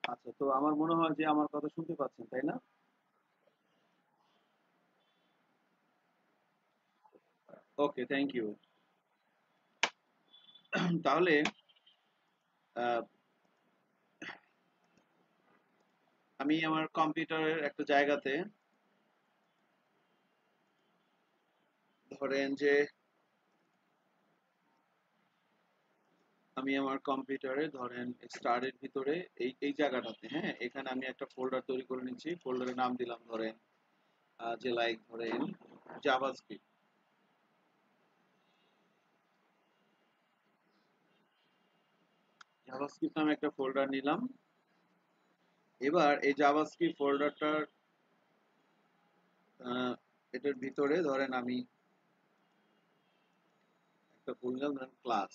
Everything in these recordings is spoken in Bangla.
আচ্ছা, তো আমার মনে হয় যে আমার কথা শুনতে পাচ্ছেন, তাই না? ওকে, থ্যাংক ইউ। তাহলে আহ, আমি আমার কম্পিউটারের একটা জায়গাতে ধরেন যে আমি আমার কম্পিউটারে ধরেন স্টারের ভিতরে এই এই জায়গাটাতে, হ্যাঁ, এখানে আমি একটা ফোল্ডার তৈরি করে নিচ্ছি। ফোল্ডারের নাম দিলাম ধরেন যে লাইক ধরেন জাভাস্ক্রিপ্ট। জাভাস্ক্রিপ্ট নামে একটা ফোল্ডার নিলাম। এবার এই জাভাস্ক্রিপ্ট ফোল্ডারটার এটার ভিতরে ধরেন আমি একটা ফোল্ডার ধরেন ক্লাস।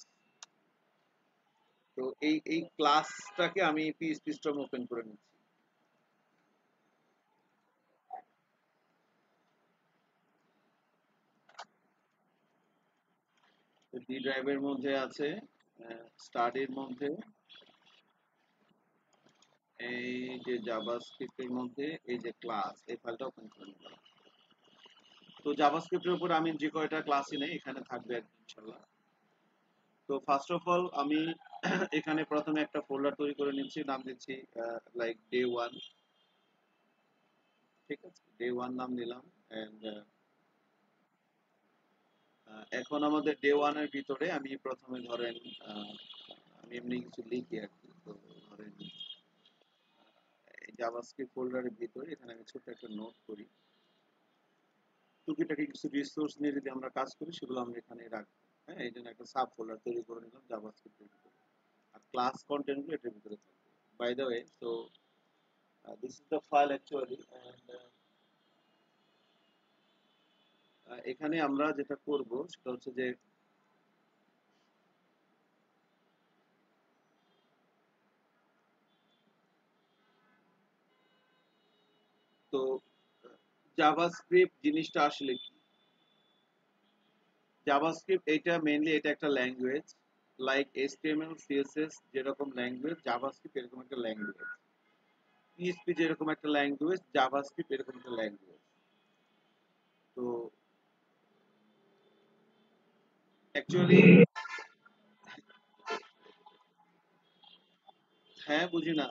তো এই ক্লাসটাকে আমি পিএইচপি স্ট্রিম ওপেন করে নিচ্ছি। ডি ড্রাইভের মধ্যে আছে, স্টাডির মধ্যে এই যে জাভাস্ক্রিপ্টের মধ্যে এই যে ক্লাস, এই ফাইলটা ওপেন করে নিলাম। তো জাভাস্ক্রিপ্টের উপর আমি যে কয়টা ক্লাসই নেই এখানে থাকবে আর কি, ইনশাল্লাহ। তো ফার্স্ট অফ অল আমি এখানে প্রথমে একটা ফোল্ডার তৈরি করে নিচ্ছি, নাম দিচ্ছি লাইক ডে ওয়ান। ঠিক আছে, ডে ওয়ান নাম দিলাম। এন্ড এখন আমাদের ডে ওয়ান এর ভিতরে আমি প্রথমে ধরেন আহ, আমি এমনি কিছু লিখি আর কি। তো ধরেন এই জাভাস্ক্রিপ্ট ফোল্ডারের ভিতরে এখানে আমি ছোট্ট একটা নোট করি। টুকিটাকি কিছু রিসোর্স নিয়ে যদি আমরা কাজ করি সেগুলো আমরা এখানে রাখবো। হ্যাঁ, এই জন্য একটা সাব ফোল্ডার তৈরি করে নিলাম জাভাস্ক্রিপ্টের ভিতরে। আর ক্লাস কন্টেন্ট গুলো এটার ভিতরে থাকবে। By the way, so this is the file actually. And এখানে আমরা যেটা করব সেটা হচ্ছে যে তো জাভাস্ক্রিপ্ট জিনিসটা আসলে কি। জাভাস্ক্রিপ্ট এটা মেইনলি এটা একটা ল্যাঙ্গুয়েজ, লাইক এইচটিএমএল সিএসএস যেরকম ল্যাঙ্গুয়েজ, জাভাস্ক্রিপ্ট এরকম একটা ল্যাঙ্গুয়েজ। পিএইচপি যেরকম একটা ল্যাঙ্গুয়েজ, জাভাস্ক্রিপ্ট এরকম একটা ল্যাঙ্গুয়েজ। তো অ্যাকচুয়ালি হ্যাঁ, বুঝি না।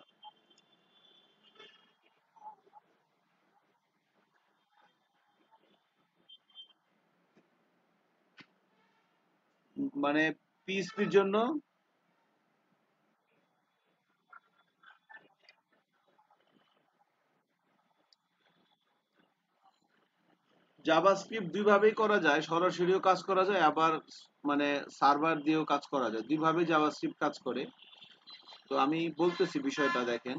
মানে পিএইচপির জন্য জাভাস্ক্রিপ্ট দুই ভাবেই করা যায়, সরাসরিও কাজ করা যায়, আবার মানে সার্ভার দিয়েও কাজ করা যায়। দুই ভাবে জাভাস্ক্রিপ্ট কাজ করে। তো আমি বলতেছি বিষয়টা দেখেন,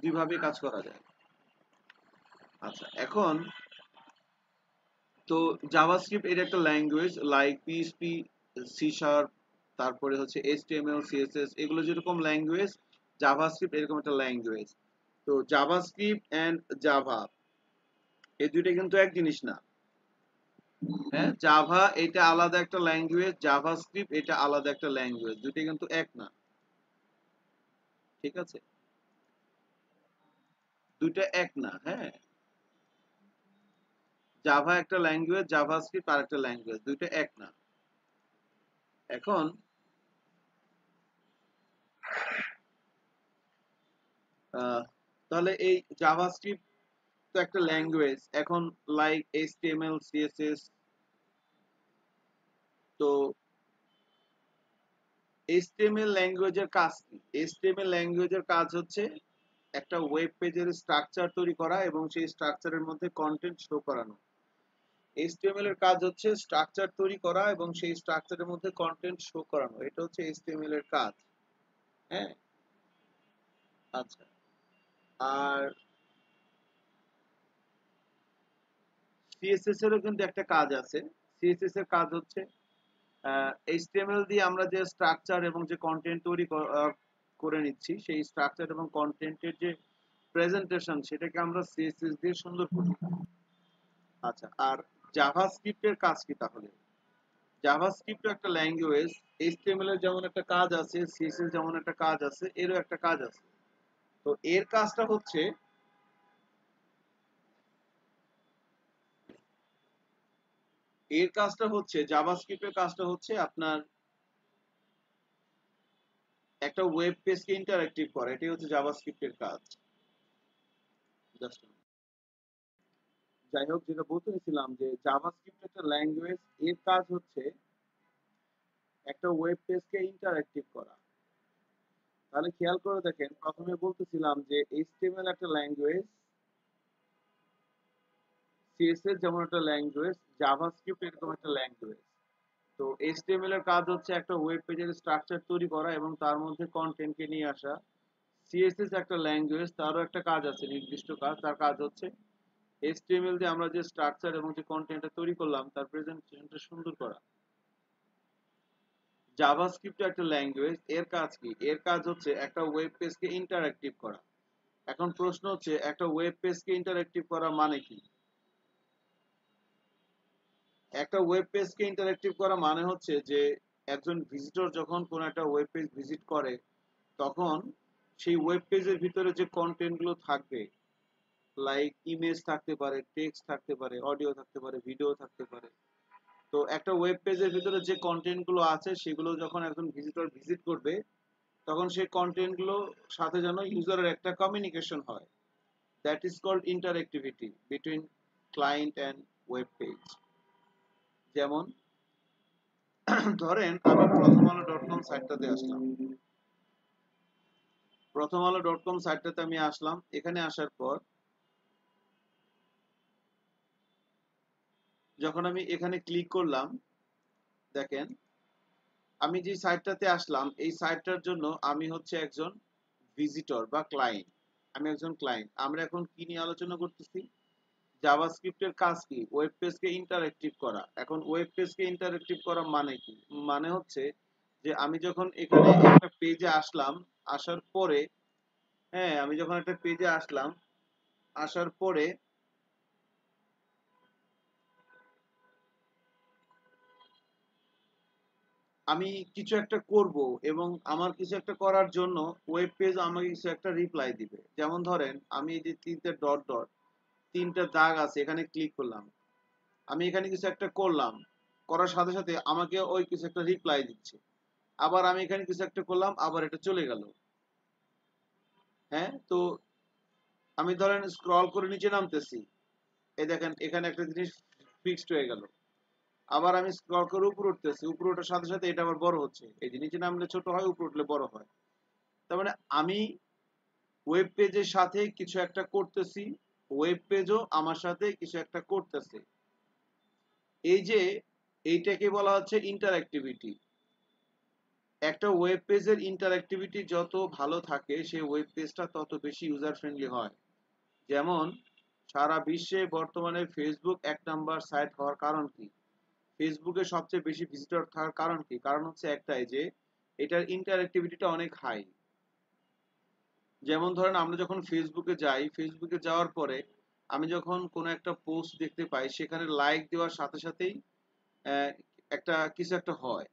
দুই ভাবে কাজ করা যায়। আচ্ছা, এখন তো জাভাস্ক্রিপ্ট এটা একটা language, like PHP, C sharp, তারপরে হচ্ছে এইচটিএমএল সিএসএস, এগুলো যেরকম ল্যাঙ্গুয়েজ, জাভাস্ক্রিপ্ট এরকম একটা ল্যাঙ্গুয়েজ। তো জাভাস্ক্রিপ্ট এন্ড জাভা এই দুইটা কিন্তু এক জিনিস না। হ্যাঁ, জাভা এটা আলাদা একটা ল্যাঙ্গুয়েজ, জাভাস্ক্রিপ্ট এটা আলাদা একটা ল্যাঙ্গুয়েজ, দুইটা কিন্তু এক না। ঠিক আছে, দুইটা এক না। হ্যাঁ, জাভা একটা ল্যাঙ্গুয়েজ, জাভাস্ক্রিপ্ট আর একটা ল্যাঙ্গুয়েজ, দুইটা এক না। এখন আহ, তাহলে এই জাভাস্ক্রিপ্ট তো একটা ল্যাঙ্গুয়েজ। এখন লাইক এইচটিএমএল সিএসএস, তো এইচটিএমএল ল্যাঙ্গুয়েজের কাজ কি? এইচটিএমএল ল্যাঙ্গুয়েজের কাজ হচ্ছে একটা ওয়েব পেজের স্ট্রাকচার তৈরি করা এবং সেই স্ট্রাকচারের মধ্যে কন্টেন্ট শো করানো। এইচটিএমএল এর কাজ হচ্ছে স্ট্রাকচার তৈরি করা এবং সেই স্ট্রাকচারের মধ্যে কন্টেন্ট শো করানো। এটা হচ্ছে এইচটিএমএল এর কাজ। হ্যাঁ, আচ্ছা। আর সিএসএস এরও কিন্তু একটা কাজ আছে। সিএসএস এর কাজ হচ্ছে এইচটিএমএল দিয়ে আমরা যে স্ট্রাকচার এবং যে কন্টেন্ট তৈরি করে নিচ্ছি, সেই স্ট্রাকচার এবং কন্টেন্টের যে প্রেজেন্টেশন সেটাকে আমরা সিএসএস দিয়ে সুন্দর করি। আচ্ছা, আর জাভাস্ক্রিপ্টের কাজ কি তাহলে? জাভাস্ক্রিপ্ট একটা ল্যাঙ্গুয়েজ, এইচটিএমএল এর যেমন একটা কাজ আছে, সিএসএস যেমন একটা কাজ আছে, এরও একটা কাজ আছে। তো এর কাজটা হচ্ছে জাভাস্ক্রিপ্টের কাজটা হচ্ছে আপনার একটা ওয়েব পেজকে ইন্টারঅ্যাক্টিভ করে, এটাই হচ্ছে জাভাস্ক্রিপ্টের কাজ। জাস্ট যাই হোক, যেটা বলতে চাইছিলাম যে জাভাস্ক্রিপ্ট একটা ল্যাঙ্গুয়েজ, এর কাজ হচ্ছে একটা ওয়েব পেজকে ইন্টারঅ্যাক্টিভ করা। তাহলে খেয়াল করে দেখেন, প্রথমে বলতেছিলাম যে এইচটিএমএল একটা ল্যাঙ্গুয়েজ, সিএসএস যেমন একটা ল্যাঙ্গুয়েজ, জাভাস্ক্রিপ্ট এরকম একটা ল্যাঙ্গুয়েজ। তো এইচটিএমএল এর কাজ হচ্ছে একটা ওয়েব পেজের স্ট্রাকচার তৈরি করা এবং তার মধ্যে কন্টেন্টকে নিয়ে আসা। সিএসএস একটা ল্যাঙ্গুয়েজ, তারও একটা কাজ আছে, নির্দিষ্ট কাজ। তার কাজ হচ্ছে এইচটিএমএল দিয়ে আমরা যে স্ট্রাকচার এবং যে কন্টেন্টটা তৈরি করলাম তার প্রেজেন্টেশনটা সুন্দর করা। জাভাস্ক্রিপ্ট একটা ল্যাঙ্গুয়েজ, এর কাজ কি? এর কাজ হচ্ছে একটা ওয়েব পেজকে ইন্টারঅ্যাক্টিভ করা। এখন প্রশ্ন হচ্ছে একটা ওয়েব পেজকে ইন্টারঅ্যাক্টিভ করা মানে কি? একটা ওয়েব পেজকে ইন্টারঅ্যাক্টিভ করা মানে হচ্ছে যে একজন ভিজিটর যখন কোনো একটা ওয়েব পেজ ভিজিট করে, তখন সেই ওয়েব পেজের ভিতরে যে কন্টেন্ট গুলো থাকবে, লাইক ইমেজ থাকতে পারে, টেক্সট থাকতে পারে, অডিও থাকতে পারে, ভিডিও থাকতে পারে। তো একটা ওয়েব পেজের ভিতরে যে কন্টেন্ট গুলো আছে সেগুলো যখন একজন ভিজিটর ভিজিট করবে, তখন সেই কন্টেন্ট গুলো সাথে যেন ইউজারের একটা কমিউনিকেশন হয়। That is called interactivity between client and web page. যেমন ধরেন আমি প্রথম আলো ডট কম সাইটটাতে আসলাম। প্রথম আলো ডট কম সাইটটাতে আমি আসলাম। এখানে আসার পর যখন আমি এখানে ক্লিক করলাম, দেখেন আমি যে সাইটটাতে আসলাম এই সাইটটার জন্য আমি হচ্ছে একজন ভিজিটর বা ক্লায়েন্ট। আমি একজন ক্লায়েন্ট। আমরা এখন কি নিয়ে আলোচনা করতেছি? জাভাস্ক্রিপ্টের কাজ কি? ওয়েব পেজকে ইন্টারঅ্যাক্টিভ করা। এখন ওয়েব পেজকে ইন্টারঅ্যাক্টিভ করা মানে কি? মানে হচ্ছে যে আমি যখন এখানে একটা পেজে আসলাম, আসার পরে, হ্যাঁ, আমি যখন একটা পেজে আসলাম, আসার পরে আমি কিছু একটা করব এবং আমার কিছু একটা করার জন্য ওয়েব পেজ আমাকে কিছু একটা রিপ্লাই দিবে। যেমন ধরেন আমি এই যে তিনটে ডট ডট, তিনটা দাগ আছে, এখানে ক্লিক করলাম। আমি এখানে কিছু একটা করলাম, করার সাথে সাথে আমাকে ওই কিছু একটা রিপ্লাই দিচ্ছে। আবার আমি এখানে কিছু একটা করলাম, আবার এটা চলে গেল। হ্যাঁ, তো আমি ধরেন স্ক্রল করে নিচে নামতেছি, এই দেখেন এখানে একটা জিনিস ফিক্সড হয়ে গেল। আবার আমি স্ক্রল করে উপরে উঠতেছি, উপরে ওঠার সাথে সাথে এটা আবার বড় হচ্ছে। এই যে নিচে নামলে ছোট হয়, উপরে উঠলে বড় হয়। তার মানে আমি ওয়েব পেজের সাথে কিছু একটা করতেছি, ওয়েব পেজও আমার সাথে কিছু একটা করতেছে। এই যে এইটাকে বলা হচ্ছে ইন্টারঅ্যাক্টিভিটি। একটা ওয়েব পেজের ইন্টারঅ্যাক্টিভিটি যত ভালো থাকে সেই ওয়েব পেজটা তত বেশি ইউজার ফ্রেন্ডলি হয়। যেমন সারা বিশ্বে বর্তমানে ফেসবুক এক নাম্বার সাইট হওয়ার কারণ কি? ফেসবুকে সবচেয়ে বেশি ভিজিটর থাকার কারণ কি? কারণ হচ্ছে একটাই, যে এটার ইন্টারঅ্যাক্টিভিটিটা অনেক হাই। যেমন ধরেন আমরা যখন ফেসবুকে যাই, ফেসবুকে যাওয়ার পরে আমি যখন কোনো একটা পোস্ট দেখতে পাই, সেখানে লাইক দেওয়ার সাথে সাথেই আহ, একটা কিছু একটা হয়।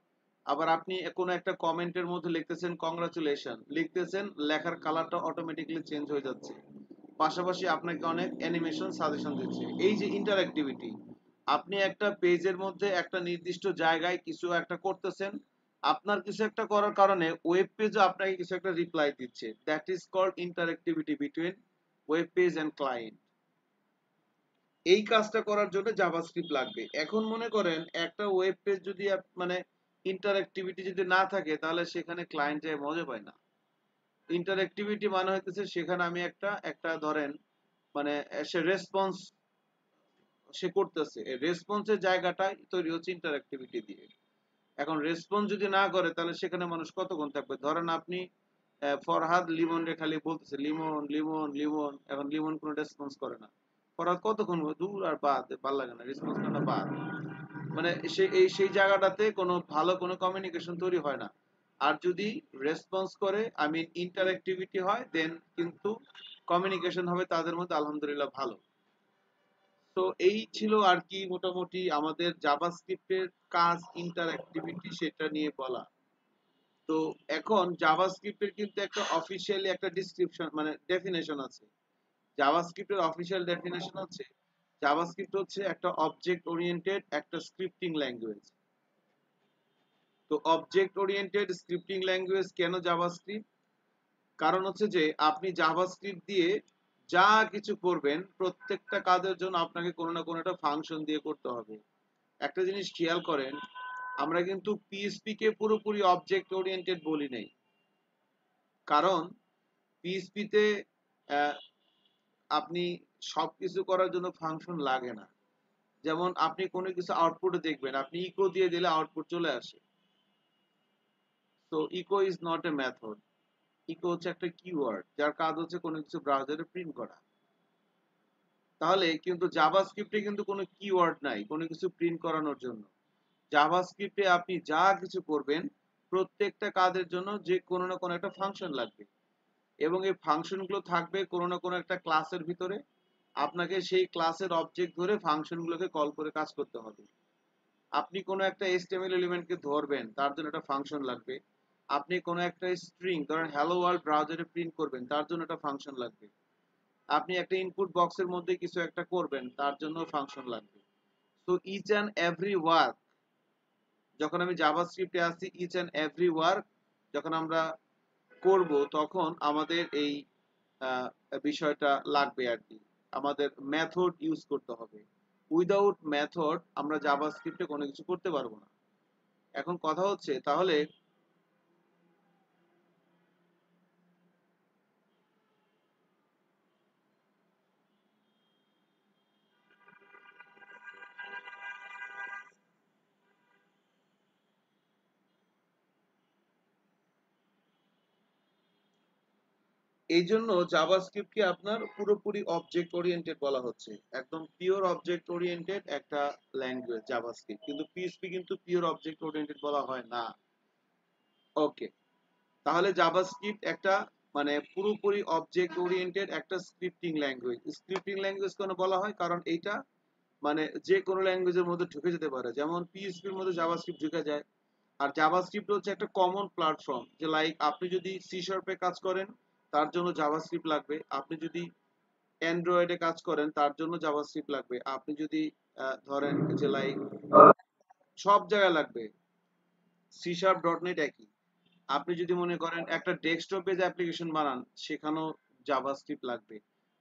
আবার আপনি কোনো একটা কমেন্টের মধ্যে লিখতেছেন কংগ্রাচুলেশন, লিখতেছেন, লেখার কালারটা অটোমেটিক্যালি চেঞ্জ হয়ে যাচ্ছে। পাশাপাশি আপনাকে অনেক অ্যানিমেশন সাজেশন দিচ্ছে। এই যে ইন্টারঅ্যাক্টিভিটি, আপনি একটা পেজের মধ্যে একটা নির্দিষ্ট জায়গায় কিছু একটা করতেছেন, আপনার কিছু একটা করার কারণে ওয়েব পেজও আপনাকে কিছু একটা রিপ্লাই দিচ্ছে। That is called interactivity between web page and client. এই কাজটা করার জন্য জাভাস্ক্রিপ্ট লাগবে। এখন মনে করেন একটা ওয়েব পেজ যদি মানে ইন্টারঅ্যাক্টিভিটি যদি না থাকে, তাহলে সেখানে ক্লায়েন্টে মজা পায় না। ইন্টারঅ্যাক্টিভিটি মানে হইতেছে সেখানে আমি একটা একটা ধরেন মানে সে রেসপন্স সে করতেছে, এই রেসপন্সের জায়গাটাই তৈরি হচ্ছে ইন্টারঅ্যাক্টিভিটি দিয়ে। এখন রেসপন্স যদি না করে তাহলে সেখানে মানুষ কতক্ষণ থাকবে? ধরেন আপনি ফরহাদ লিমন রে খালি বলতেছে লিমন লিমন লিমন, এখন লিমন কোনো রেসপন্স করে না। ফরহাদ কতক্ষণ বলবে, দূর আর বাদ, ভাল লাগে না, রেসপন্স না বাদ। মানে সেই জায়গাটাতে কোনো ভালো কোনো কমিউনিকেশন তৈরি হয় না। আর যদি রেসপন্স করে, আই মিন ইন্টারঅ্যাক্টিভিটি হয়, দেন কিন্তু কমিউনিকেশন হবে তাদের মধ্যে আলহামদুলিল্লাহ ভালো। তো এই ছিল আর কি মোটামুটি আমাদের জাভাস্ক্রিপ্টের কাজ, ইন্টারঅ্যাক্টিভিটি সেটা নিয়ে বলা। তো এখন জাভাস্ক্রিপ্টের কিন্তু একটা অফিসিয়ালি একটা ডিসক্রিপশন মানে ডেফিনেশন আছে। জাভাস্ক্রিপ্টের অফিসিয়াল ডেফিনেশন হচ্ছে জাভাস্ক্রিপ্ট হচ্ছে একটা অবজেক্ট ওরিয়েন্টেড একটা স্ক্রিপ্টিং ল্যাঙ্গুয়েজ। তো অবজেক্ট ওরিয়েন্টেড স্ক্রিপ্টিং ল্যাঙ্গুয়েজ কেন জাভাস্ক্রিপ্ট? কারণ হচ্ছে যে আপনি জাভাস্ক্রিপ্ট দিয়ে যা কিছু করবেন প্রত্যেকটা কাজের জন্য আপনাকে কোনো না কোনো একটা ফাংশন দিয়ে করতে হবে। একটা জিনিস খেয়াল করেন, আমরা কিন্তু পিএইচপি কে পুরোপুরি অবজেক্ট ওরিয়েন্টেড বলি নাই। কারণ পিএইচপি তে আপনি সবকিছু করার জন্য ফাংশন লাগে না। যেমন আপনি কোনো কিছু আউটপুটে দেখবেন, আপনি ইকো দিয়ে দিলে আউটপুট চলে আসে। তো eco is not a method. Eco হচ্ছে একটা কিওয়ার্ড যার কাজ হচ্ছে কোনো কিছু ব্রাউজারে প্রিন্ট করা। তাহলে কিন্তু জাভাস্ক্রিপ্টে কিন্তু কোনো কিওয়ার্ড নাই কোনো কিছু প্রিন্ট করানোর জন্য। জাভাস্ক্রিপ্টে আপনি যা কিছু করবেন প্রত্যেকটা কাজের জন্য যে কোনো না কোনো একটা ফাংশন লাগবে, এবং এই ফাংশনগুলো থাকবে কোনো না কোনো একটা ক্লাসের ভিতরে। আপনাকে সেই ক্লাসের অবজেক্ট ধরে ফাংশনগুলোকে কল করে কাজ করতে হবে। আপনি কোনো একটা HTML এলিমেন্টকে ধরবেন, তার জন্য একটা ফাংশন লাগবে। আপনি কোনো একটা স্ট্রিং ধরেন হ্যালো ওয়ার্ল্ড ব্রাউজারে প্রিন্ট করবেন, তার জন্য একটা ফাংশন লাগবে। আপনি একটা ইনপুট বক্সের মধ্যে কিছু একটা করবেন, তার জন্য ফাংশন লাগবে। তো ইচ অ্যান্ড এভরি ওয়ার্ক, যখন আমি জাভাস্ক্রিপ্টে আসছি, ইচ অ্যান্ড এভরি ওয়ার্ক যখন আমরা করব তখন আমাদের এই আহ, বিষয়টা লাগবে আর কি। আমাদের মেথড ইউজ করতে হবে। উইদাউট মেথড আমরা জাভাস্ক্রিপ্টে কোনো কিছু করতে পারবো না। এখন কথা হচ্ছে তাহলে এই জন্য জাভাস্ক্রিপ্টকে আপনার পুরোপুরি অবজেক্ট ওরিয়েন্টেড বলা হচ্ছে। একদম পিওর অবজেক্ট ওরিয়েন্টেড একটা ল্যাঙ্গুয়েজ জাভাস্ক্রিপ্ট, কিন্তু পিএইচপি কিন্তু পিওর অবজেক্ট ওরিয়েন্টেড বলা হয় না। ওকে, তাহলে জাভাস্ক্রিপ্ট একটা মানে পুরোপুরি অবজেক্ট ওরিয়েন্টেড একটা স্ক্রিপ্টিং ল্যাঙ্গুয়েজ। স্ক্রিপ্টিং ল্যাঙ্গুয়েজ কেন বলা হয়? কারণ এইটা মানে যে কোনো ল্যাঙ্গুয়েজের মধ্যে ঢুকে যেতে পারে, যেমন পিএইচপির মধ্যে জাভাস্ক্রিপ্ট ঢুকে যায়। আর জাভাস্ক্রিপ্ট হচ্ছে একটা কমন প্ল্যাটফর্ম, যে লাইক আপনি যদি সি শার্পে কাজ করেন তার জন্য জাভাস্ক্রিপ্ট লাগবে, আপনি যদি অ্যান্ড্রয়েডে কাজ করেন তার জন্য জাভাস্ক্রিপ্ট লাগবে, আপনি যদি ধরেন যে লাইক সব জায়গায় লাগবে। সি শার্প ডট নেট একই। আপনি যদি মনে করেন একটা ডেস্কটপ বেজ অ্যাপ্লিকেশন বানান, সেখানেও জাভাস্ক্রিপ্ট লাগবে।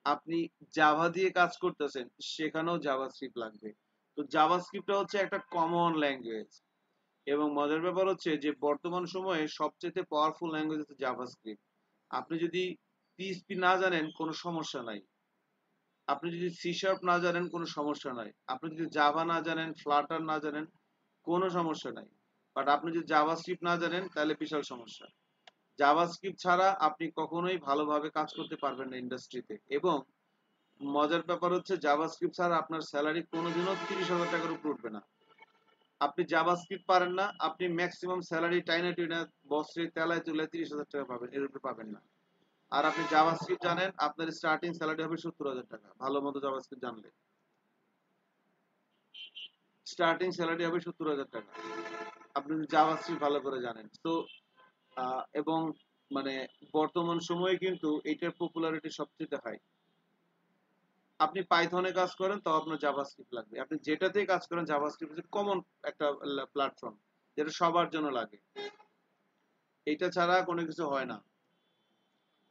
আপনি জাভা দিয়ে কাজ করতেছেন, সেখানেও জাভাস্ক্রিপ্ট লাগবে। তো জাভাস্ক্রিপ্টটা হচ্ছে একটা কমন ল্যাঙ্গুয়েজ। এবং মজার ব্যাপার হচ্ছে যে বর্তমান সময়ে সবচেয়ে পাওয়ারফুল ল্যাঙ্গুয়েজ হচ্ছে জাভাস্ক্রিপ্ট। আপনি যদি পিএইচপি না জানেন কোনো সমস্যা নাই, আপনি যদি সি শার্প না জানেন কোনো সমস্যা নাই, আপনি যদি জাভা না জানেন, ফ্লাটার না জানেন, কোনো সমস্যা নাই। বাট আপনি যদি জাভাস্ক্রিপ্ট না জানেন তাহলে বিশাল সমস্যা। জাভাস্ক্রিপ্ট ছাড়া আপনি কখনোই ভালোভাবে কাজ করতে পারবেন না ইন্ডাস্ট্রিতে। এবং মজার ব্যাপার হচ্ছে জাভাস্ক্রিপ্ট ছাড়া আপনার স্যালারি কোনোদিনও 30,000 টাকার উপর উঠবে না। আপনি জাভাস্ক্রিপ্ট পারেন না, আপনি ম্যাক্সিমাম স্যালারি টাইনা টুইনা বছরে তেলায় তুলে 30,000 টাকা পাবেন, এর উপরে পাবেন না। আর আপনি জাভাস্ক্রিপ্ট জানেন, আপনার স্টার্টিং স্যালারি হবে 70,000 টাকা ভালো মতো জাভাস্ক্রিপ্ট জানলে। স্টার্টিং স্যালারি হবে 70,000 টাকা আপনি যদি জাভাস্ক্রিপ্ট ভালো করে জানেন। তো এবং মানে বর্তমান সময়ে কিন্তু এটার পপুলারিটি সবচেয়ে হাই। আপনি পাইথনে কাজ করেন তাও আপনার জাভাস্ক্রিপ্ট লাগবে, আপনি যেটাতেই কাজ করেন জাভাস্ক্রিপ্ট হচ্ছে কমন একটা প্ল্যাটফর্ম যেটা সবার জন্য লাগে। এটা ছাড়া কোনো কিছু হয় না।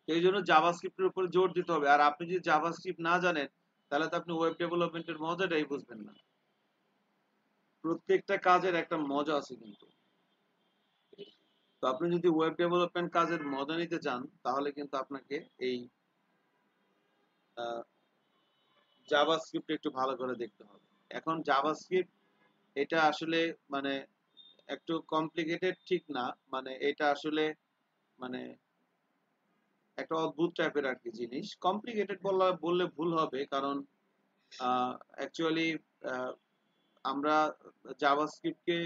এই জন্য জাভাস্ক্রিপ্টের উপর জোর দিতে হবে। আর আপনি যদি জাভাস্ক্রিপ্ট না জানেন তাহলে তো আপনি ওয়েব ডেভেলপমেন্টের মজাটাই বুঝবেন না। প্রত্যেকটা কাজের একটা মজা আছে কিন্তু। তো আপনি যদি ওয়েব ডেভেলপমেন্ট কাজের মজা নিতে চান তাহলে কিন্তু আপনাকে এই জাভাস্ক্রিপ্ট একটু ভালো করে দেখতে হবে। এখন জাভাস্ক্রিপ্ট এটা আসলে মানে একটু কমপ্লিকেটেড ঠিক না, মানে এটা আসলে মানে একটা অদ্ভুত টাইপের আর কি জিনিস। কমপ্লিকেটেড বললে ভুল হবে, কারণ অ্যাকচুয়ালি আমরা জাভাস্ক্রিপ্টকে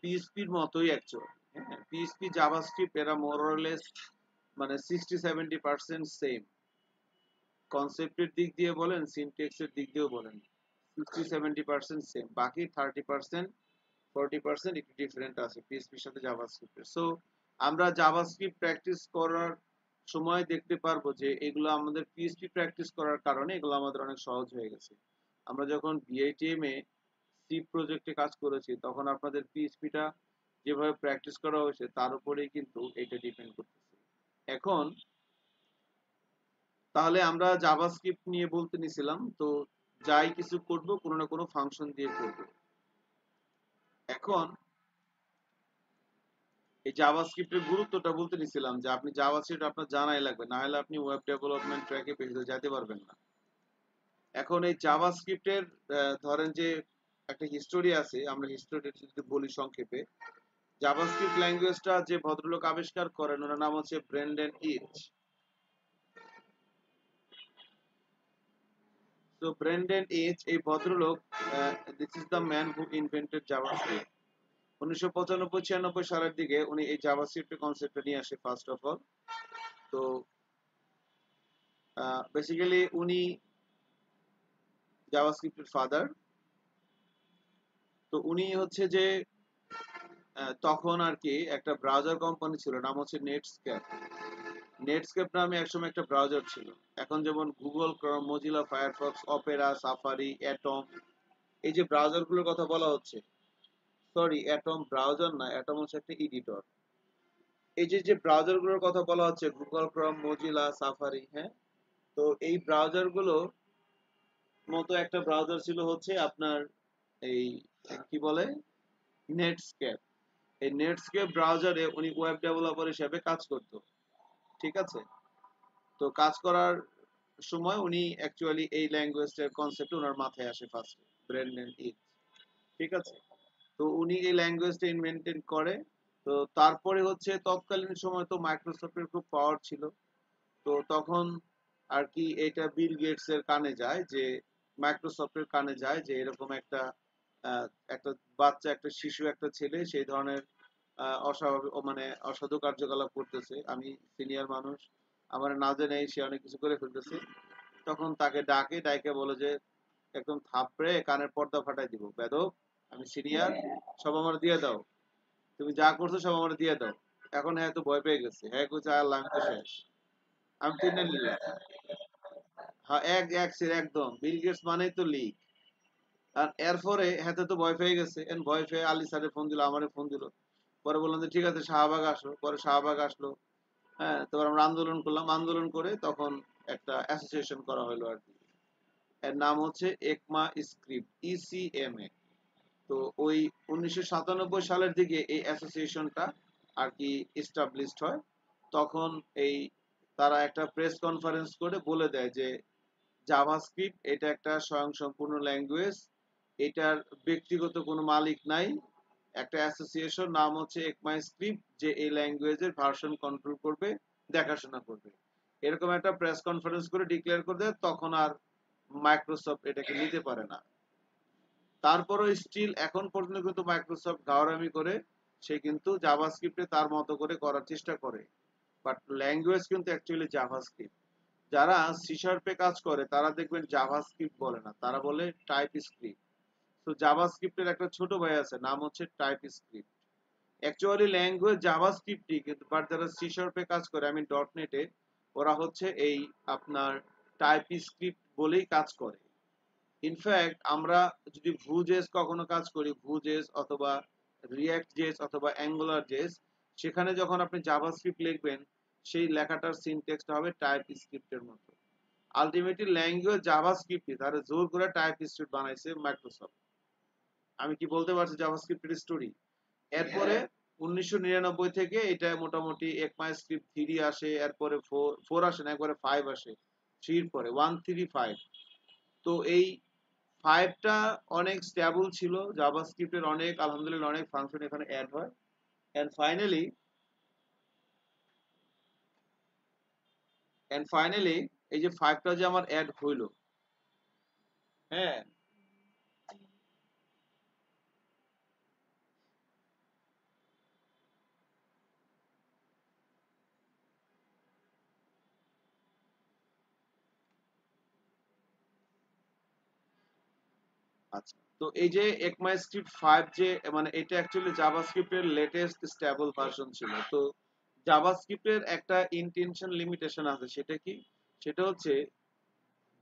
পিএইচপির মতোই অ্যাকচুয়ালি। হ্যাঁ, পিএইচপি জাভাস্ক্রিপ্ট এরা মোরলেস মানে 60-70% সেম। কনসেপ্টের দিক দিয়ে বলেন, সিনট্যাক্সের দিক দিয়েও বলেন, 60-70% সেম। বাকি 30% 40% একটু ডিফারেন্ট আছে পিএইচপির সাথে জাভাস্ক্রিপ্টের। সো আমরা জাভাস্ক্রিপ্ট প্র্যাকটিস করার সময় দেখতে পারবো যে এগুলো আমাদের পিএইচপি প্র্যাকটিস করার কারণে এগুলো আমাদের অনেক সহজ হয়ে গেছে। আমরা যখন বিআইটিএম এ সি প্রজেক্টে কাজ করেছি তখন আপনাদের পিএইচপিটা যেভাবে প্র্যাকটিস করা হয়েছে তার উপরেই কিন্তু এটা ডিপেন্ড করতেছে। এখন তাহলে আমরা জাভাস্ক্রিপ্ট নিয়ে বলতে নিছিলাম, তো যাই কিছু করব কোনো না কোনো ফাংশন দিয়ে করব। এখন এই জাভাস্ক্রিপ্টের গুরুত্বটা বলতে নিছিলাম যে আপনি জাভাস্ক্রিপ্ট আপনার জানাই লাগবে, না হলে আপনি ওয়েব ডেভেলপমেন্ট ট্র্যাকে বেশি যেতে পারবেন না। এখন এই জাভাস্ক্রিপ্টের ধরেন যে একটা হিস্টোরি আছে, আমরা হিস্টোরিটা যদি বলি সংক্ষেপে, জাভাস্ক্রিপ্ট ল্যাঙ্গুয়েজটা যে ভদ্রলোক আবিষ্কার করেন ওনার নাম হচ্ছে ব্রেন্ডন ইচ। তো ব্রেন্ডন ইচ এই ভদ্রলোক, this is the man who invented JavaScript. 1995-96 সালের দিকে উনি এই জাভাস্ক্রিপ্টের কনসেপ্টটা নিয়ে আসে ফার্স্ট অফ অল। তো বেসিক্যালি উনি জাভাস্ক্রিপ্টের ফাদার। তো উনি হচ্ছে যে তখন আর কি একটা ব্রাউজার কোম্পানি ছিল, নাম হচ্ছে নেটস্কেপ। নেটস্কেপ নামে একসময় একটা ব্রাউজার ছিল। এখন যেমন Google Chrome, Mozilla Firefox, Opera, safari, atom, এই যে ব্রাউজারগুলোর কথা বলা হচ্ছে, সরি অ্যাটম ব্রাউজার না, অ্যাটম হচ্ছে একটা এডিটর। এই যে যে ব্রাউজারগুলোর কথা বলা হচ্ছে গুগল ক্রোম, মজিলা, সাফারি, হ্যাঁ, তো এই ব্রাউজারগুলো মতো একটা ব্রাউজার ছিল হচ্ছে আপনার এই কি বলে নেটস্কেপ। এই নেটস্কেপ ব্রাউজারে উনি ওয়েব ডেভেলপার হিসেবে কাজ করত, ঠিক আছে। তো কাজ করার সময় উনি অ্যাকচুয়ালি এই ল্যাঙ্গুয়েজটার কনসেপ্ট ওনার মাথায় আসে ফার্স্ট, ব্রেন্ডন ইচ, ঠিক আছে। তো উনি এই ল্যাঙ্গুয়েজটা ইনভেন্টেড করে। তো তারপরে হচ্ছে তৎকালীন সময় তো মাইক্রোসফটের খুব পাওয়ার ছিল। তো তখন আর কি এটা বিল গেটস এর কানে যায় যে, মাইক্রোসফটের কানে যায় যে এরকম একটা আহ, একটা বাচ্চা, একটা শিশু, একটা ছেলে সেই ধরনের অস্বাভাবিক মানে অসাধু কার্যকলাপ করতেছে। আমি সিনিয়র মানুষ, আমার না জেনে সে অনেক কিছু করে ফেলতেছে। তখন তাকে ডাকে, ডাকে বলে যে একদম থাপড়ে কানের পর্দা ফাটাই দিব, বেদব, আমি সিনিয়র, সব আমার দিয়ে দাও, তুমি যা করছো সব আমার দিয়ে দাও। এখন হ্যাঁ তো ভয় পেয়ে গেছে, হ্যাঁ কইছে আল্লাহ আমি তো শেষ, আমি তো নিলাম। হ্যাঁ একদম বিল গেটস মানেই তো লিগ। আর এরপরে হাতে তো ভয় পেয়ে গেছে, এন ভয় পেয়ে আলী স্যারে ফোন দিল, আমারে ফোন দিল। পরে বললাম যে ঠিক আছে শাহবাগ আসো, পরে শাহবাগ আসলো। হ্যাঁ, তারপর আমরা আন্দোলন করলাম, আন্দোলন করে তখন একটা অ্যাসোসিয়েশন করা হলো আর কি। এর নাম হচ্ছে একমা স্ক্রিপ্ট, ইসিএমএ। তো ওই 1997 সালের দিকে এই অ্যাসোসিয়েশনটা আর কি এস্টাবলিশড হয়। তখন এই তারা একটা প্রেস কনফারেন্স করে বলে দেয় যে জাভাস্ক্রিপ্ট এটা একটা স্বয়ংসম্পূর্ণ ল্যাঙ্গুয়েজ, এটার ব্যক্তিগত কোনো মালিক নাই। একটা অ্যাসোসিয়েশন নাম হচ্ছে একমাই স্ক্রিপ্ট, যে এই ল্যাঙ্গুয়েজের ভার্সন কন্ট্রোল করবে, দেখাশোনা করবে। এরকম একটা প্রেস কনফারেন্স করে ডিক্লেয়ার করে দেয়, তখন আর মাইক্রোসফট এটাকে নিতে পারে না। তারপরও স্টিল এখন পর্যন্ত কিন্তু মাইক্রোসফট গাওরামি করে, সে কিন্তু জাভাস্ক্রিপ্টে তার মতো করে করার চেষ্টা করে, বাট ল্যাঙ্গুয়েজ কিন্তু অ্যাকচুয়ালি জাভাস্ক্রিপ্ট। যারা সি শার্পে কাজ করে তারা দেখবেন জাভাস্ক্রিপ্ট বলে না, তারা বলে টাইপ স্ক্রিপ্ট। তো জাভাস্ক্রিপ্টের একটা ছোট ভাই আছে, নাম হচ্ছে টাইপ স্ক্রিপ্ট। অ্যাকচুয়ালি ল্যাঙ্গুয়েজ জাভাস্ক্রিপ্টই, কিন্তু বাট যারা সি শার্পে কাজ করে, আমি ডট নেটে, ওরা হচ্ছে এই আপনার টাইপ স্ক্রিপ্ট বলেই কাজ করে। ইনফ্যাক্ট আমরা যদি ভুজেস কখনো কাজ করি, ভুজেস অথবা রিয়াক্ট জেস অথবা অ্যাঙ্গুলার জেস, সেখানে যখন আপনি জাভাস্ক্রিপ্ট লিখবেন সেই লেখাটার সিনট্যাক্সটা হবে টাইপ স্ক্রিপ্টের মতো। আলটিমেটলি ল্যাঙ্গুয়েজ জাভাস্ক্রিপ্টই, তারা জোর করে টাইপ স্ক্রিপ্ট বানাইছে মাইক্রোসফট। আমি কি বলতে পারছি জাভাস্ক্রিপ্টের স্টোরি। এরপরে 1999 থেকে এটা মোটামুটি একমাই স্ক্রিপ্ট 3 আসে, এরপরে 4 আসে না, একবারে 5 আসে, 3 এর পরে 1 3 5। তো এই 5টা অনেক স্ট্যাবল ছিল, জাভাস্ক্রিপ্টের অনেক আলহামদুলিল্লাহ অনেক ফাংশন এখানে অ্যাড হয়। এন্ড ফাইনালি এই যে 5টা যে আমার অ্যাড হইলো, হ্যাঁ, আচ্ছা, তো এই যে ECMAScript 5 যে মানে এটা অ্যাকচুয়ালি জাভাস্ক্রিপ্ট এর লেটেস্ট স্টেবল ভার্সন ছিল। তো জাভাস্ক্রিপ্ট এর একটা ইনটেনশন লিমিটেশন আছে, সেটা কি? সেটা হচ্ছে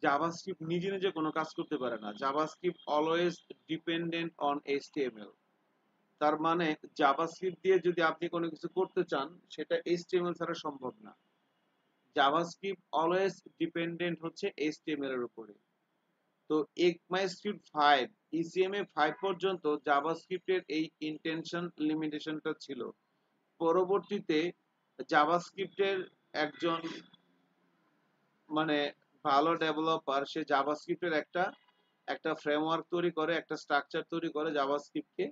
জাভাস্ক্রিপ্ট নিজে নিজে কোনো কাজ করতে পারে না। JavaScript always dependent on HTML. তার মানে জাভাস্ক্রিপ্ট দিয়ে যদি আপনি কোনো কিছু করতে চান, সেটা এইচটিএমএল ছাড়া সম্ভব না। জাভাস্ক্রিপ্ট অলওয়েজ ডিপেন্ডেন্ট হচ্ছে এইচটিএমএল এর উপরে। তো ECMAScript 5 ECMA 5 পর্যন্ত জাভাস্ক্রিপ্টের এই ইন্টেনশন লিমিটেশনটা ছিল। পরবর্তীতে জাভাস্ক্রিপ্টের একজন মানে ভালো ডেভেলপার সে জাভাস্ক্রিপ্টের একটা একটা ফ্রেমওয়ার্ক তৈরি করে, একটা স্ট্রাকচার তৈরি করে জাভাস্ক্রিপ্টকে।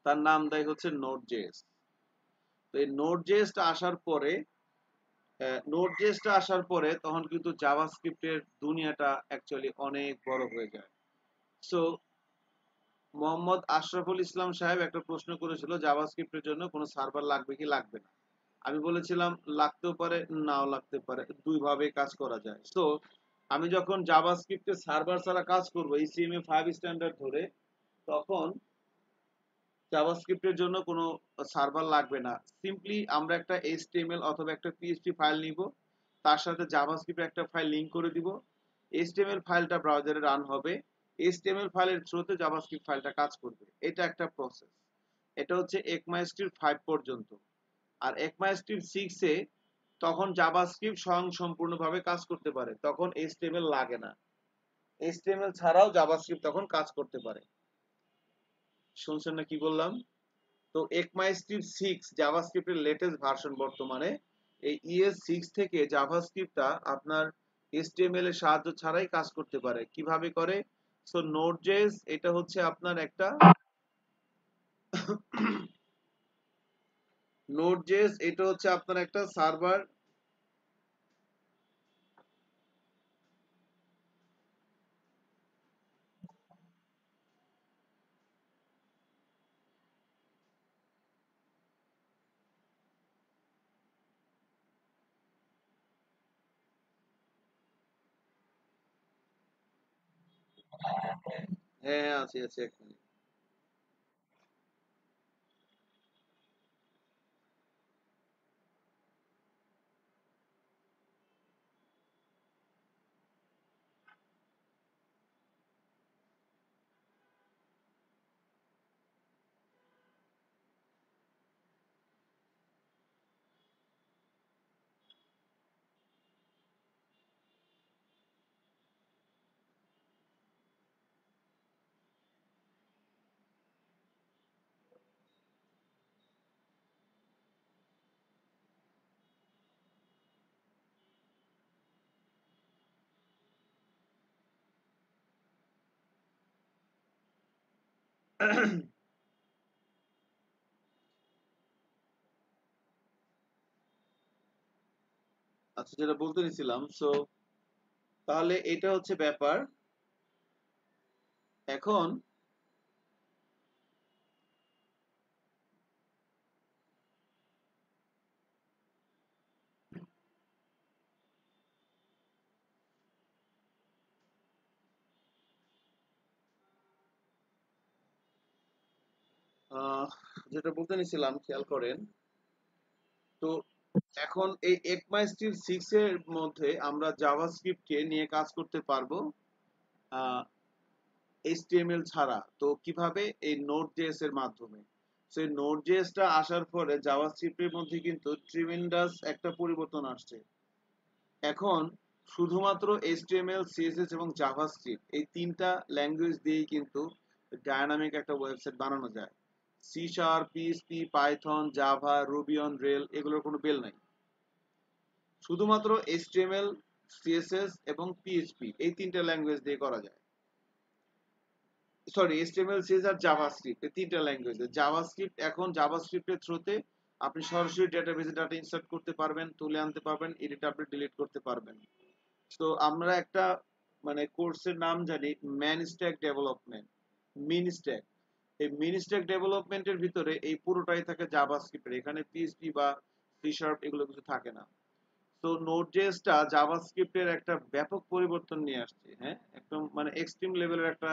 তার নাম দেয় হচ্ছে নোড.js। তো এই নোড.js টা আসার পরে তখন কিন্তু জাভাস্ক্রিপ্টের দুনিয়াটা অ্যাকচুয়ালি অনেক বড় হয়ে যায়। সো মোহাম্মদ আশরাফুল ইসলাম সাহেব একটা প্রশ্ন করেছিল জাভাস্ক্রিপ্টের জন্য কোনো সার্ভার লাগবে কি লাগবে না। আমি বলেছিলাম লাগতেও পারে, নাও লাগতে পারে, দুই ভাবে কাজ করা যায়। সো আমি যখন জাভাস্ক্রিপ্টে সার্ভার ছাড়া কাজ করব ECMA 5 স্ট্যান্ডার্ড ধরে, তখন জাভাস্ক্রিপ্টের জন্য কোনো সার্ভার লাগবে না। সিম্পলি আমরা একটা HTML অথবা একটা PHP ফাইল নিব, তার সাথে জাভাস্ক্রিপ্টের একটা ফাইল লিংক করে দিব। HTML ফাইলটা ব্রাউজারে রান হবে, HTML ফাইলের থ্রুতে জাভাস্ক্রিপ্ট ফাইলটা কাজ করবে। এটা একটা প্রসেস। এটা হচ্ছে ECMAScript 5 পর্যন্ত। আর ECMAScript 6 এ তখন জাভাস্ক্রিপ্ট স্বয়ংসম্পূর্ণভাবে কাজ করতে পারে, তখন HTML লাগে না। HTML ছাড়াও জাভাস্ক্রিপ্ট তখন কাজ করতে পারে। শুনছেন না কি বললাম? তো ECMAScript 6 জাভাস্ক্রিপ্টের লেটেস্ট ভার্সন বর্তমানে। এই ES6 থেকে জাভাস্ক্রিপ্টটা আপনার HTML এর সাহায্য ছাড়াই কাজ করতে পারে। কিভাবে করে? সো নোড.js এটা হচ্ছে আপনার একটা নোড.js এটা হচ্ছে আপনার একটা সার্ভার। হ্যাঁ হ্যাঁ, আছি আছি, এক মিনিট। আচ্ছা, যেটা বলতে নিছিলাম, সো তাহলে এটা হচ্ছে ব্যাপার। এখন আহ, যেটা বলতে নিছিলাম খেয়াল করেন। তো এখন এই ECMAScript 6 এর মধ্যে আমরা জাভাস্ক্রিপ্টকে নিয়ে কাজ করতে পারবো HTML ছাড়া। তো কিভাবে? এই নোড.js এর মাধ্যমে। সেই নোড.js টা আসার পরে জাভাস্ক্রিপ্টের মধ্যে কিন্তু ট্রিমেন্ডাস একটা পরিবর্তন আসছে। এখন শুধুমাত্র HTML, CSS এবং জাভাস্ক্রিপ্ট এই তিনটা ল্যাঙ্গুয়েজ দিয়েই কিন্তু ডায়নামিক একটা ওয়েবসাইট বানানো যায়। C sharp, PHP, Python, Java, Ruby on Rails এগুলোর কোনো বেল নাই। শুধুমাত্র HTML, CSS এবং পিএইচপি এই তিনটা ল্যাঙ্গুয়েজ দিয়ে করা যায়। সরি, HTML, CSS আর জাভাস্ক্রিপ্ট এই তিনটা ল্যাঙ্গুয়েজ। জাভাস্ক্রিপ্ট এখন জাভাস্ক্রিপ্টের থ্রুতে আপনি সরাসরি ডেটাবেজে ডাটা ইনসার্ট করতে পারবেন, তুলে আনতে পারবেন, এডিট আপডেট ডিলিট করতে পারবেন। তো আমরা একটা মানে কোর্সের নাম জানি ম্যান স্ট্যাক ডেভেলপমেন্ট, মিন স্ট্যাক। এই মিন স্ট্যাক ডেভেলপমেন্টের ভিতরে এই পুরোটাই থাকে জাভাস্ক্রিপ্টের, এখানে পিএইচপি বা সি শার্প এগুলো কিছু থাকে না। তো নোড.js জাভাস্ক্রিপ্টের একটা ব্যাপক পরিবর্তন নিয়ে আসছে। হ্যাঁ, একদম মানে এক্সট্রিম লেভেলের একটা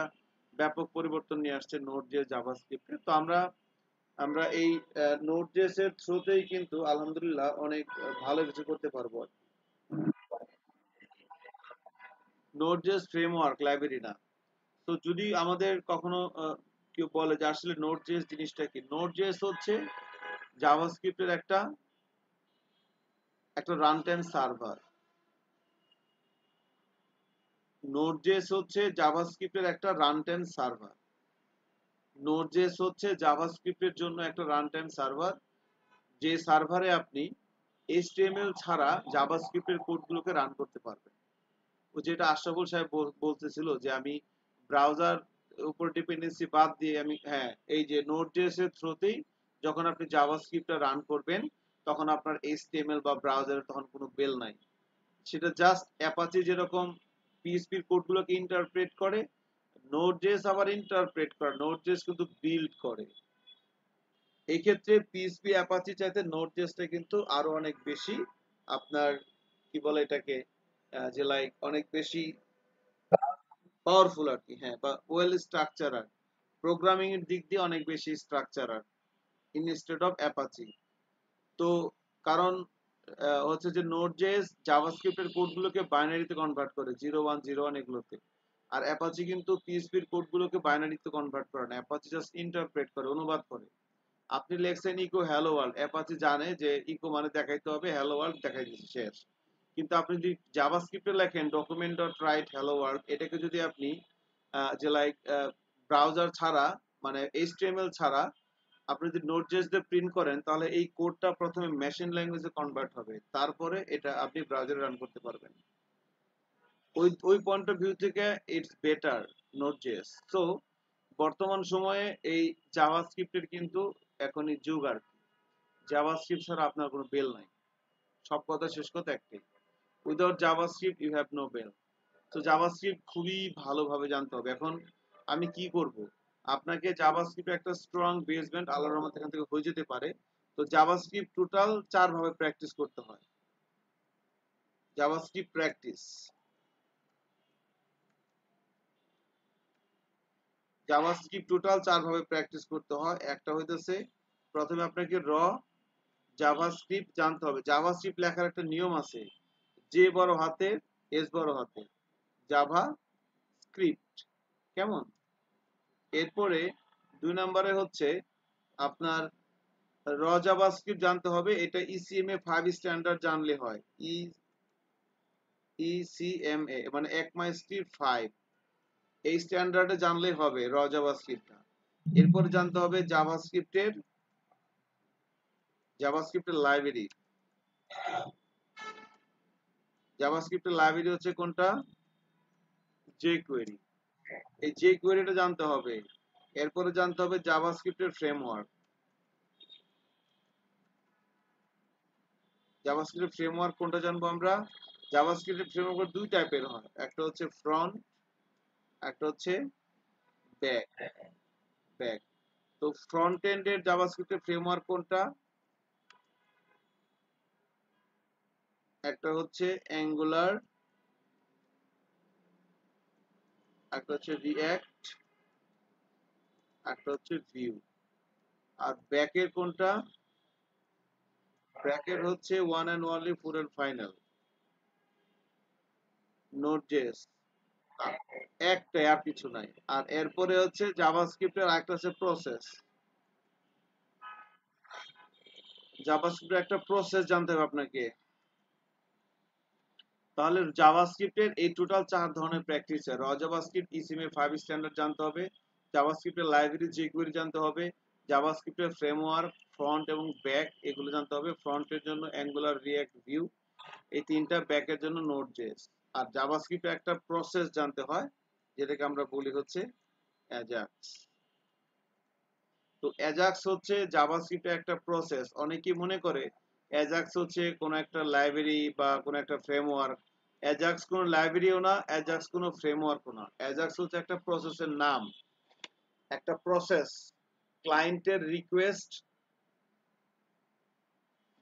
ব্যাপক পরিবর্তন নিয়ে আসছে নোড.জেএস জাভাস্ক্রিপ্টে। তো আমরা আমরা এই নোড.জেএস এর থ্রুতেই কিন্তু আলহামদুলিল্লাহ অনেক ভালো কিছু করতে পারবো। নোড.জেএস ফ্রেমওয়ার্ক লাইব্রেরি না। তো যদি আমাদের কখনো কেউ বলে যে আসলে নোড.জেএস জিনিসটা কি, নোড.জেএস হচ্ছে জাভাস্ক্রিপ্টের একটা একটা রান টাইম সার্ভার। নোড.জেএস হচ্ছে জাভাস্ক্রিপ্টের একটা রান টাইম সার্ভার। নোড.জেএস হচ্ছে জাভাস্ক্রিপ্টের জন্য একটা রান টাইম সার্ভার, যে সার্ভারে আপনি এইচটিএমএল ছাড়া জাভাস্ক্রিপ্টের কোডগুলোকে রান করতে পারবেন। ও যেটা আশরাফুল সাহেব বলতেছিল যে আমি ব্রাউজার উপর ডিপেন্ডেন্সি বাদ দিয়ে আমি, হ্যাঁ, এই যে নোড.জেএস এর থ্রুতেই যখন আপনি জাভাস্ক্রিপ্টটা রান করবেন তখন আপনার এইচটিএমএল বা ব্রাউজারের তখন কোনো বেল নাই। সেটা জাস্ট অ্যাপাচি যেরকম পিএইচপির কোডগুলোকে ইন্টারপ্রেট করে, নোড.জেএস আবার ইন্টারপ্রেট করে, নোড.জেএস কিন্তু বিল্ড করে। এই ক্ষেত্রে পিএইচপি অ্যাপাচি চাইতে নোড.জেএসটা কিন্তু আরো অনেক বেশি আপনার কি বলে এটাকে, যে লাইক অনেক বেশি পাওয়ারফুল আর কি, হ্যাঁ, বা ওয়েল স্ট্রাকচারার, প্রোগ্রামিং এর দিক দিয়ে অনেক বেশি স্ট্রাকচারার ইনস্টেড অফ অ্যাপাচি। তো কারণ হচ্ছে যে নোড.জেএস জাভাস্ক্রিপ্টের কোডগুলোকে বাইনারিতে কনভার্ট করে 0101 এগুলোতে, আর অ্যাপাচি কিন্তু পিএইচপির কোডগুলোকে বাইনারিতে কনভার্ট করে না, অ্যাপাচি জাস্ট ইন্টারপ্রেট করে, অনুবাদ করে। আপনি লেখছেন ইকো হ্যালো ওয়ার্ল্ড, অ্যাপাচি জানে যে ইকো মানে দেখাইতে হবে, হ্যালো ওয়ার্ল্ড দেখাই দিচ্ছে, শেষ। কিন্তু আপনি যদি জাভাস্ক্রিপ্টে লেখেন document dot right hello world, এটাকে যদি আপনি যে লাইক ব্রাউজার ছাড়া মানে এইচটিএমএল ছাড়া আপনি যদি নোড.জেএস দিয়ে প্রিন্ট করেন তাহলে এই কোডটা প্রথমে মেশিন ল্যাঙ্গুয়েজে কনভার্ট হবে, তারপরে এটা আপনি ব্রাউজারে রান করতে পারবেন। ওই পয়েন্ট অফ ভিউ থেকে ইটস বেটার নোড.জেএস। সো বর্তমান সময়ে এই জাভাস্ক্রিপ্টের কিন্তু এখনই যুগ আর কি। জাভাস্ক্রিপ্ট ছাড়া আপনার কোনো বেল নাই। সব কথা শেষ কথা একটাই, without JavaScript you have no বেল। তো জাভাস্ক্রিপ্ট খুবই ভালোভাবে জানতে হবে। এখন আমি কি করব, আপনাকে জাভাস্ক্রিপ্ট একটা স্ট্রং বেসমেন্ট আল্লাহর রহমতে এখান থেকে হয়ে যেতে পারে। তো জাভাস্ক্রিপ্ট টোটাল 4 ভাবে প্র্যাকটিস করতে হয়। জাভাস্ক্রিপ্ট প্র্যাকটিস, জাভাস্ক্রিপ্ট টোটাল 4 ভাবে প্র্যাকটিস করতে হয়। একটা হইতেছে প্রথমে আপনাকে জাভাস্ক্রিপ্ট জানতে হবে। জাভাস্ক্রিপ্ট লেখার একটা নিয়ম আছে, জে বড় হাতের, এস বড় হাতের, জাভা স্ক্রিপ্ট, কেমন? এরপরে 2 নম্বরে হচ্ছে আপনার জাভাস্ক্রিপ্ট জানতে হবে। এটা ইসিএমএ 5 স্ট্যান্ডার্ড জানলে হয়। ইসিএমএ মানে একমাস্ক্রিপ্ট 5, এই স্ট্যান্ডার্ডে জানলেই হবে জাভাস্ক্রিপ্টটা। এরপর জানতে হবে জাভাস্ক্রিপ্টের লাইব্রেরি। জাভাস্ক্রিপ্টের লাইব্রেরি হচ্ছে কোনটা? jQuery। এই jQueryটা জানতে হবে। এরপরে জানতে হবে জাভাস্ক্রিপ্টের ফ্রেমওয়ার্ক। জাভাস্ক্রিপ্ট ফ্রেমওয়ার্ক কোনটা জানবো আমরা? জাভাস্ক্রিপ্টের ফ্রেমওয়ার্ক 2 টাইপের হয়, একটা হচ্ছে ফ্রন্ট, একটা হচ্ছে ব্যাক। ব্যাক তো ফ্রন্ট এন্ডের জাভাস্ক্রিপ্টের ফ্রেমওয়ার্ক কোনটা? একটা হচ্ছে অ্যাঙ্গুলার, একটা হচ্ছে রিঅ্যাক্ট, একটা হচ্ছে ভিউ। আর ব্যাকের কোনটা? ব্যাকের হচ্ছে one and only full and final, Node JS. একটাই, আর কিছু নাই। আর এরপরে হচ্ছে জাভাস্ক্রিপ্টের আরেকটা হচ্ছে প্রসেস। জাভাস্ক্রিপ্টের একটা প্রসেস জানতে হবে আপনাকে। তাহলে জাভাস্ক্রিপ্টের এই টোটাল 4 ধরনের প্র্যাকটিস হয়। জাভাস্ক্রিপ্ট ইসিএমএ 5 স্ট্যান্ডার্ড জানতে হবে, জাভাস্ক্রিপ্টের লাইব্রেরি jQuery জানতে হবে, জাভাস্ক্রিপ্টের ফ্রেমওয়ার্ক ফ্রন্ট এবং ব্যাক এগুলো জানতে হবে। ফ্রন্টের জন্য অ্যাঙ্গুলার, রিঅ্যাক্ট, ভিউ এই তিনটা, ব্যাকের জন্য নোড.জেএস। আর জাভাস্ক্রিপ্টের একটা প্রসেস জানতে হয়, যেটাকে আমরা বলি হচ্ছে অ্যাজাক্স। তো অ্যাজাক্স হচ্ছে জাভাস্ক্রিপ্টের একটা প্রসেস। অনেকেই মনে করে অ্যাজাক্স হচ্ছে কোনো একটা লাইব্রেরি বা কোনো একটা ফ্রেমওয়ার্ক। অ্যাজাক্স কোনো লাইব্রেরিও না, অ্যাজাক্স কোনো ফ্রেমওয়ার্কও না। অ্যাজাক্স হচ্ছে একটা প্রসেসের নাম, একটা প্রসেস। ক্লায়েন্টের রিকোয়েস্ট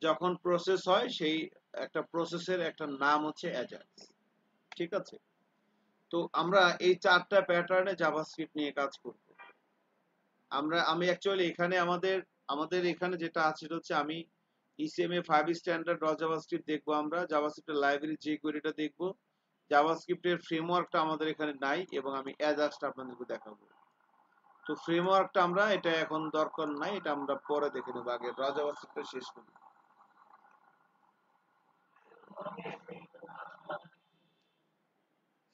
যখন প্রসেস হয় সেই একটা প্রসেসের একটা নাম হচ্ছে অ্যাজাক্স। ঠিক আছে? তো আমরা এই 4টা প্যাটার্নে জাভাস্ক্রিপ্ট নিয়ে কাজ করব। আমি অ্যাকচুয়ালি এখানে আমাদের এখানে যেটা আছে সেটা হচ্ছে আমি ECMA 5 স্ট্যান্ডার্ড র জাভাস্ক্রিপ্ট দেখবো, আমরা জাভাস্ক্রিপ্টের লাইব্রেরি jQuery টা দেখবো, জাভাস্ক্রিপ্টের ফ্রেমওয়ার্কটা আমাদের এখানে নাই এবং আমি অ্যাজাক্সটা আপনাদেরকে দেখাবো। তো ফ্রেমওয়ার্কটা আমরা এটা এখন দরকার নাই, এটা আমরা পরে দেখে নেবো, আগে র জাভাস্ক্রিপ্টটা শেষ করি।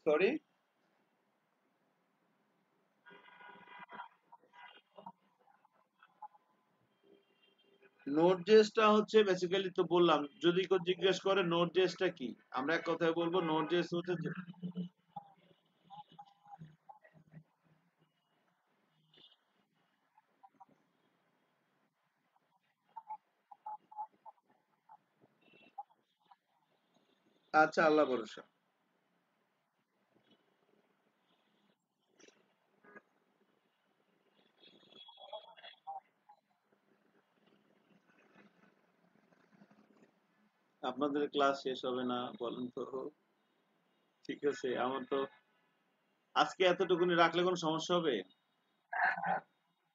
সরি, নোড জেসটা হচ্ছে বেসিক্যালি, তো বললাম যদি কেউ জিজ্ঞেস করে নোড জেসটা কি, আমরা এক কথায় বলবো নোড জেস হচ্ছে আচ্ছা, আল্লাহ ভরসা। আপনাদের ক্লাস শেষ হবে না বলেন তো? ঠিক আছে, আমার তো আজকে এতটুকুনি রাখলে কোনো সমস্যা হবে?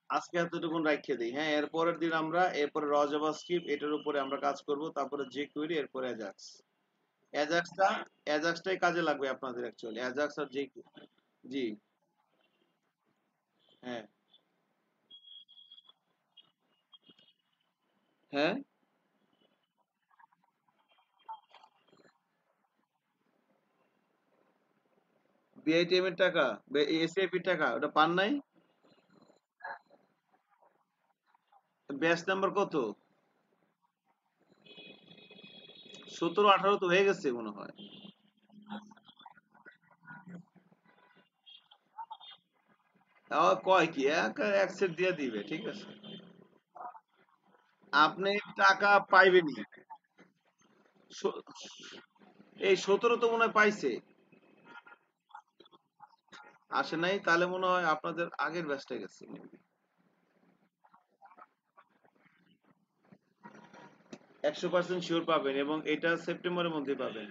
আজকে এতটুকুন রাখিয়ে দিই, হ্যাঁ, এরপরের দিন আমরা এরপরে র জাভাস্ক্রিপ্ট এটার উপরে আমরা কাজ করব, তারপরে jQuery, এরপরে অ্যাজাক্স। অ্যাজাক্সটাই কাজে লাগবে আপনাদের অ্যাকচুয়ালি, অ্যাজাক্স আর jQuery। জি। হ্যাঁ। হ্যাঁ। বিআইটিএম এর টাকা, এসএপি টাকা ওটা পান নাই? ব্যাচ নাম্বার কত? 17-18 তো হয়ে গেছে মনে হয়। কয় কি এক এক সেট দিয়ে দিবে, ঠিক আছে। আপনি টাকা পাইবেনই। স- এই 17 তো মনে হয় পাইছে। আসে নাই, তাহলে মনে হয় আপনাদের আগের ব্যাচটা গেছে maybe। 100% শিওর পাবেন এবং এটা সেপ্টেম্বরের মধ্যে পাবেন।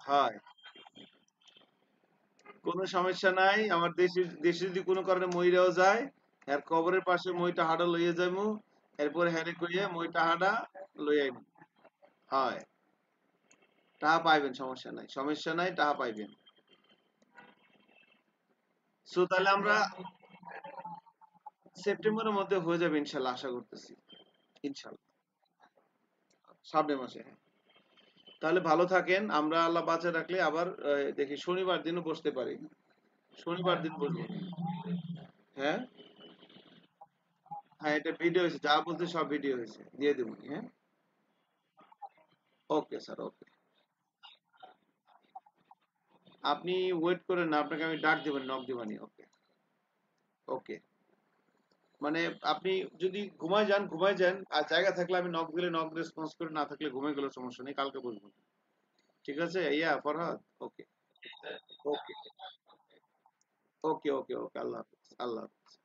হয়। কোনো সমস্যা নাই, আমার দেশে দেশে যদি কোনো কারণে মইরাও যায়, এর কবরের পাশে মইটা হাডা লইয়া যাইমু, এরপর হ্যারে কইয়া মইটা হাডা লইয়া আইমু। হয়। টাকা পাইবেন, সমস্যা নাই, সমস্যা নাই, টাকা পাইবেন। সো তাহলে আমরা সেপ্টেম্বরের মধ্যে হয়ে যাবে ইনশাল্লাহ, আশা করতেছি। ইনশাল্লাহ সামনের মাসে, হ্যাঁ। তাহলে ভালো থাকেন, আমরা আল্লাহ বাঁচা রাখলে আবার দেখি শনিবার দিনও বসতে পারি। শনিবার দিন বসবো। হ্যাঁ। হ্যাঁ, এটা ভিডিও হয়েছে, যা বলতে সব ভিডিও হয়েছে, দিয়ে দেবো। হ্যাঁ। ওকে স্যার, ওকে। আপনি ওয়েট করেন না, আপনাকে আমি ডাক দেবেন, নক দেবানি। ওকে। ওকে। মানে আপনি যদি ঘুমায় যান আর জায়গা থাকলে আমি নক দিলে নক রেসপন্স করে, না থাকলে ঘুমাই গেলে সমস্যা নেই, কালকে বসবো। ঠিক আছে ইয়া ফরহাদ। ওকে। ওকে। ওকে। ওকে। ওকে। আল্লাহ হাফিজ, আল্লাহ হাফিজ।